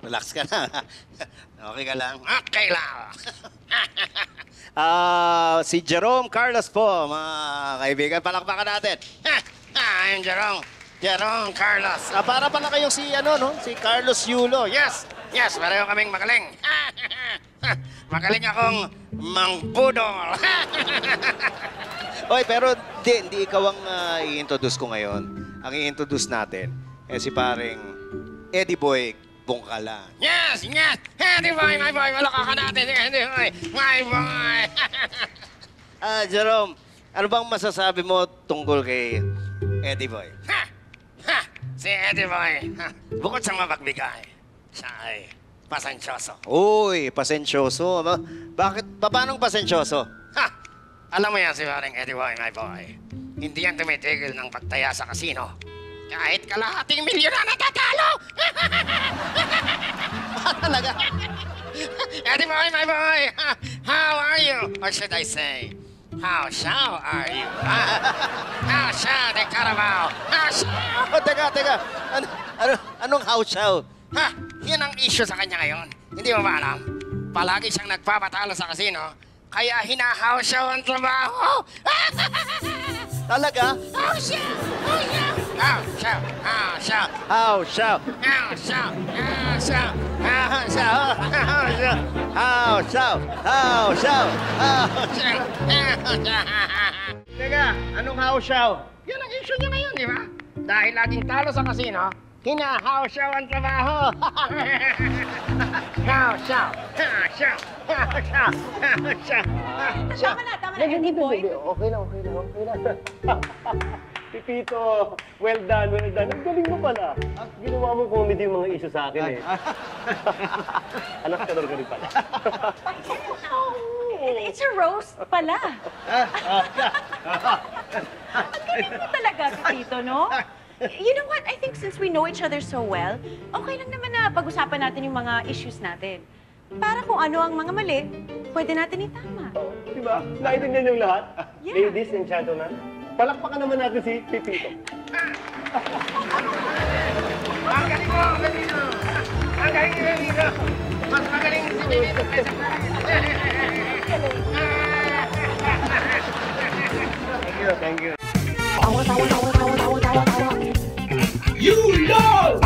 Relax ka na. Okay ka lang? Okay lang. Si Jerome Carlos po, mga kaibigan. Palakpakan natin. I'm Jerome. Jerome Carlos. Para pala kayong si, si Carlos Yulo. Yes, yes, pareho kaming magaling. Magaling akong mangbudol. Oy, pero hindi ikaw ang i-introduce ko ngayon. Ang i-introduce natin si paring Eddie Boy Bongkala. Yes, yes! Eddie Boy, my boy! Wala ka natin, Eddie Boy! My boy! Jerome, ano bang masasabi mo tungkol kay Eddie Boy? Si Eddie Boy, bukod sa mapagbigay, siya ay pasensyoso. Uy, pasensyoso. Bakit? Paanong pasensyoso? Alam mo yan si paring Eddie Boy, my boy. Hindi yan tumitigil ng pagtaya sa kasino. Kahit kalahating milyon na natatalo! Talaga? Eddie Boy, my boy! How are you? Or should I say, how shall are you? How shall de Carabao? How shall? Oh, teka. Anong how shall? Yan ang issue sa kanya ngayon. Hindi mo ba alam? Palagi siyang nagpapatalo sa kasino, kaya hinahaw siya ang trabaho. Talaga? How shall? How shall? How shall? How shall? How shall? How shall? How shall? How shall? How shall? How shall? How shall? Teka, anong how shall? Yan ang issue niya ngayon, di ba? Dahil laging talo sa kasino, hinahaw siya ang trabaho. How shall? How shall? How shall? How shall? Tama na, Eddie Boy. Okay lang. Pipito, well done. Ang galing mo pala. Ginawa mo comedy yung mga issue sa akin eh. Anak ka rin pala. It's a roast pala. Ang galing mo talaga, Pipito, no? You know what? I think since we know each other so well, okay lang naman na pag-usapan natin yung mga issues natin. Para kung ano ang mga mali, pwede natin itama. Oh, diba? Naiintindihan yung lahat? Yeah. Ladies and gentlemen, palakpakan naman natin si Pipito. Ang galing mo, Pipito! Ang galing mo, Pipito! Mas magaling si Pipito kaysa sa Thank you. You lost!